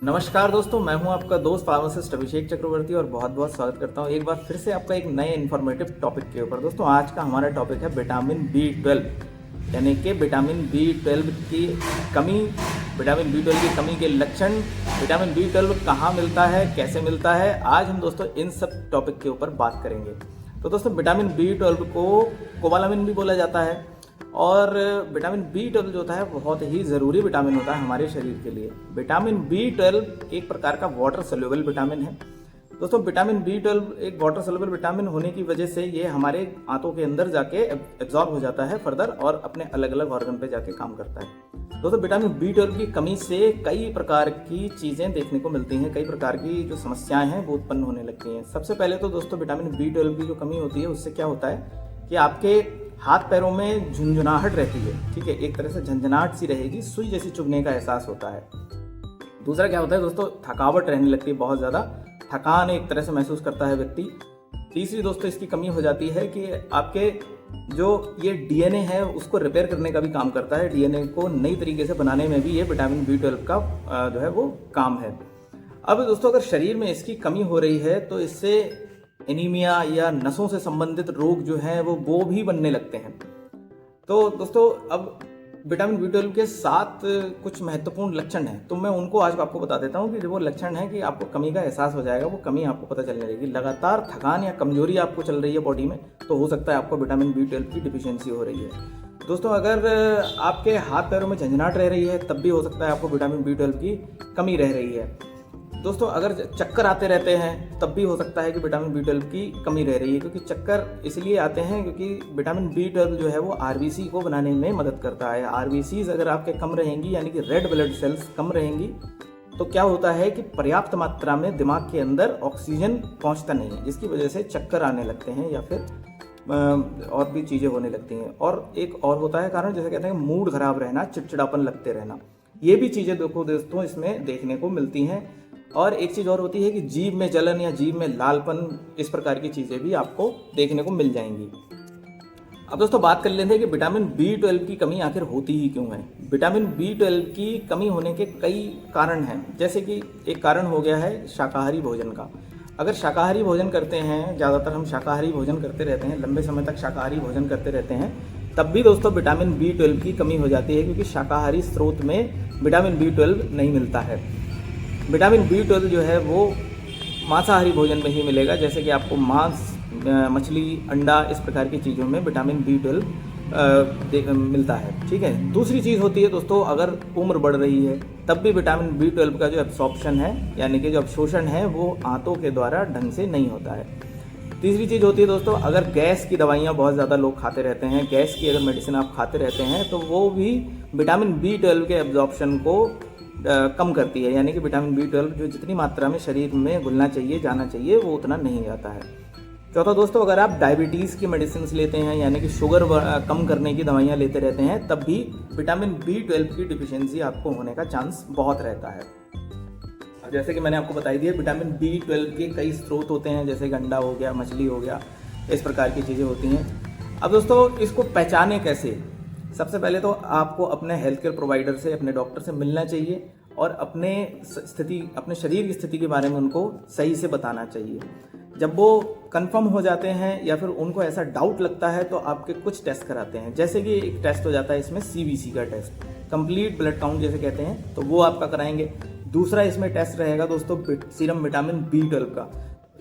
नमस्कार दोस्तों, मैं हूं आपका दोस्त फार्मासिस्ट अभिषेक चक्रवर्ती और बहुत बहुत स्वागत करता हूं एक बार फिर से आपका एक नए इन्फॉर्मेटिव टॉपिक के ऊपर। दोस्तों आज का हमारा टॉपिक है विटामिन B12, यानी कि विटामिन B12 की कमी, विटामिन B12 की कमी के लक्षण, विटामिन B12 कहाँ मिलता है, कैसे मिलता है। आज हम दोस्तों इन सब टॉपिक के ऊपर बात करेंगे। तो दोस्तों विटामिन B12 को कोबालामिन भी बोला जाता है और विटामिन B12 जो होता है बहुत ही ज़रूरी विटामिन होता है हमारे शरीर के लिए। विटामिन B12 एक प्रकार का वाटर सोल्यूबल विटामिन है। दोस्तों विटामिन B12 एक वाटर सोल्यूबल विटामिन होने की वजह से ये हमारे आंतों के अंदर जाके एब्जॉर्ब हो जाता है फर्दर और अपने अलग अलग ऑर्गन पे जाके काम करता है। दोस्तों विटामिन B12 की कमी से कई प्रकार की चीज़ें देखने को मिलती हैं, कई प्रकार की जो समस्याएं हैं वो उत्पन्न होने लगती हैं। सबसे पहले तो दोस्तों विटामिन B12 की जो कमी होती है उससे क्या होता है कि आपके हाथ पैरों में झुंझुनाहट रहती है, ठीक है, एक तरह से झंझनाहट सी रहेगी, सुई जैसी चुभने का एहसास होता है। दूसरा क्या होता है दोस्तों, थकावट रहने लगती है, बहुत ज़्यादा थकान एक तरह से महसूस करता है व्यक्ति। तीसरी दोस्तों इसकी कमी हो जाती है कि आपके जो ये DNA है उसको रिपेयर करने का भी काम करता है। DNA को नई तरीके से बनाने में भी ये विटामिन B12 का जो है वो काम है। अब दोस्तों अगर शरीर में इसकी कमी हो रही है तो इससे एनीमिया या नसों से संबंधित रोग जो हैं वो भी बनने लगते हैं। तो दोस्तों अब विटामिन B12 के 7 कुछ महत्वपूर्ण लक्षण हैं, तो मैं उनको आज आपको बता देता हूं कि जो वो लक्षण है कि आपको कमी का एहसास हो जाएगा, वो कमी आपको पता चलने लगेगी। लगातार थकान या कमजोरी आपको चल रही है बॉडी में तो हो सकता है आपको विटामिन B12 की डिफिशियंसी हो रही है। दोस्तों अगर आपके हाथ पैरों में झंझनाहट रह रही है तब भी हो सकता है आपको विटामिन B12 की कमी रह रही है। दोस्तों अगर चक्कर आते रहते हैं तब भी हो सकता है कि विटामिन B12 की कमी रह रही है, क्योंकि चक्कर इसलिए आते हैं क्योंकि विटामिन B12 जो है वो RBC को बनाने में मदद करता है। RBCs अगर आपके कम रहेंगी यानी कि रेड ब्लड सेल्स कम रहेंगी तो क्या होता है कि पर्याप्त मात्रा में दिमाग के अंदर ऑक्सीजन पहुंचता नहीं है, जिसकी वजह से चक्कर आने लगते हैं या फिर और भी चीज़ें होने लगती हैं। और एक और होता है कारण, जैसे कहते हैं मूड खराब रहना, चिड़चिड़ापन लगते रहना, ये भी चीज़ें देखो दोस्तों इसमें देखने को मिलती हैं। और एक चीज़ और होती है कि जीभ में जलन या जीभ में लालपन, इस प्रकार की चीज़ें भी आपको देखने को मिल जाएंगी। अब दोस्तों बात कर लेते हैं कि विटामिन B12 की कमी आखिर होती ही क्यों है। विटामिन B12 की कमी होने के कई कारण हैं, जैसे कि एक कारण हो गया है शाकाहारी भोजन का। अगर शाकाहारी भोजन करते हैं, ज़्यादातर हम शाकाहारी भोजन करते रहते हैं, लंबे समय तक शाकाहारी भोजन करते रहते हैं, तब भी दोस्तों विटामिन B12 की कमी हो जाती है, क्योंकि शाकाहारी स्रोत में विटामिन B12 नहीं मिलता है। विटामिन B12 जो है वो मांसाहारी भोजन में ही मिलेगा, जैसे कि आपको मांस, मछली, अंडा, इस प्रकार की चीज़ों में विटामिन B12 मिलता है, ठीक है। दूसरी चीज़ होती है दोस्तों, अगर उम्र बढ़ रही है तब भी विटामिन B12 का जो एब्सॉर्प्शन है यानी कि जो अवशोषण है वो आंतों के द्वारा ढंग से नहीं होता है। तीसरी चीज़ होती है दोस्तों, अगर गैस की दवाइयाँ बहुत ज़्यादा लोग खाते रहते हैं, गैस की अगर मेडिसिन आप खाते रहते हैं तो वो भी विटामिन B12 के एब्जॉर्प्शन को कम करती है, यानी कि विटामिन B12 जो जितनी मात्रा में शरीर में घुलना चाहिए, जाना चाहिए, वो उतना नहीं जाता है। चौथा दोस्तों, अगर आप डायबिटीज़ की मेडिसिन लेते हैं यानी कि शुगर कम करने की दवाइयाँ लेते रहते हैं तब भी विटामिन B12 की डिफिशियंसी आपको होने का चांस बहुत रहता है। अब जैसे कि मैंने आपको बताई दिया, विटामिन B12 के कई स्रोत होते हैं, जैसे कि अंडा हो गया, मछली हो गया, इस प्रकार की चीज़ें होती हैं। अब दोस्तों इसको पहचाने कैसे? सबसे पहले तो आपको अपने हेल्थ केयर प्रोवाइडर से, अपने डॉक्टर से मिलना चाहिए और अपने शरीर की स्थिति के बारे में उनको सही से बताना चाहिए। जब वो कंफर्म हो जाते हैं या फिर उनको ऐसा डाउट लगता है तो आपके कुछ टेस्ट कराते हैं, जैसे कि एक टेस्ट हो जाता है इसमें CBC का टेस्ट, कंप्लीट ब्लड काउंट जैसे कहते हैं, तो वो आपका कराएंगे। दूसरा इसमें टेस्ट रहेगा दोस्तों सीरम विटामिन B12 का,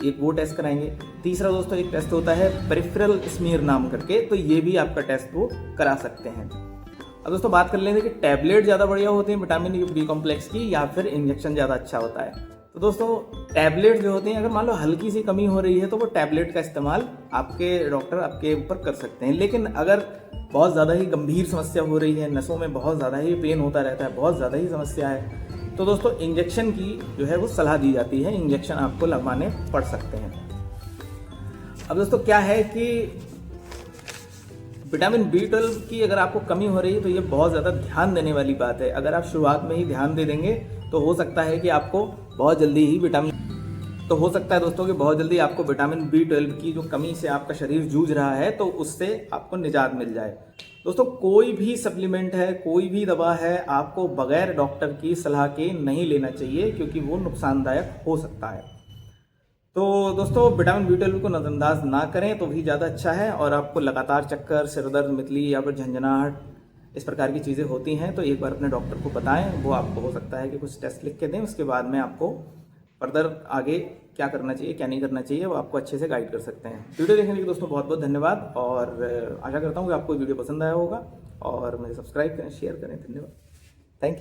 एक वो टेस्ट कराएंगे। तीसरा दोस्तों एक टेस्ट होता है पेरिफेरल स्मीयर नाम करके, तो ये भी आपका टेस्ट वो करा सकते हैं। अब दोस्तों बात कर लेंगे कि टैबलेट ज़्यादा बढ़िया होते हैं विटामिन B कॉम्प्लेक्स की या फिर इंजेक्शन ज़्यादा अच्छा होता है। तो दोस्तों टैबलेट जो होते हैं, अगर मान लो हल्की सी कमी हो रही है तो वो टैबलेट का इस्तेमाल आपके डॉक्टर आपके ऊपर कर सकते हैं। लेकिन अगर बहुत ज़्यादा ही गंभीर समस्या हो रही है, नसों में बहुत ज़्यादा ही पेन होता रहता है, बहुत ज़्यादा ही समस्या है, तो दोस्तों इंजेक्शन की जो है वो सलाह दी जाती है, इंजेक्शन आपको लगवाने पड़ सकते हैं। अब दोस्तों क्या है कि विटामिन B12 की अगर आपको कमी हो रही है तो ये बहुत ज़्यादा ध्यान देने वाली बात है। अगर आप शुरुआत में ही ध्यान दे देंगे तो हो सकता है कि आपको बहुत जल्दी ही विटामिन तो हो सकता है दोस्तों कि बहुत जल्दी आपको विटामिन B12 की जो कमी से आपका शरीर जूझ रहा है तो उससे आपको निजात मिल जाए। दोस्तों कोई भी सप्लीमेंट है, कोई भी दवा है, आपको बगैर डॉक्टर की सलाह के नहीं लेना चाहिए क्योंकि वो नुकसानदायक हो सकता है। तो दोस्तों विटामिन B12 को नज़रअंदाज ना करें तो भी ज़्यादा अच्छा है। और आपको लगातार चक्कर, सिरदर्द, मितली या फिर झंझनाहट इस प्रकार की चीज़ें होती हैं तो एक बार अपने डॉक्टर को बताएं। वो आपको हो सकता है कि कुछ टेस्ट लिख के दें, उसके बाद में आपको फर्दर आगे क्या करना चाहिए, क्या नहीं करना चाहिए, वो आपको अच्छे से गाइड कर सकते हैं। वीडियो देखने के लिए दोस्तों बहुत बहुत धन्यवाद और आशा करता हूँ कि आपको वीडियो पसंद आया होगा और मुझे सब्सक्राइब करें, शेयर करें। धन्यवाद।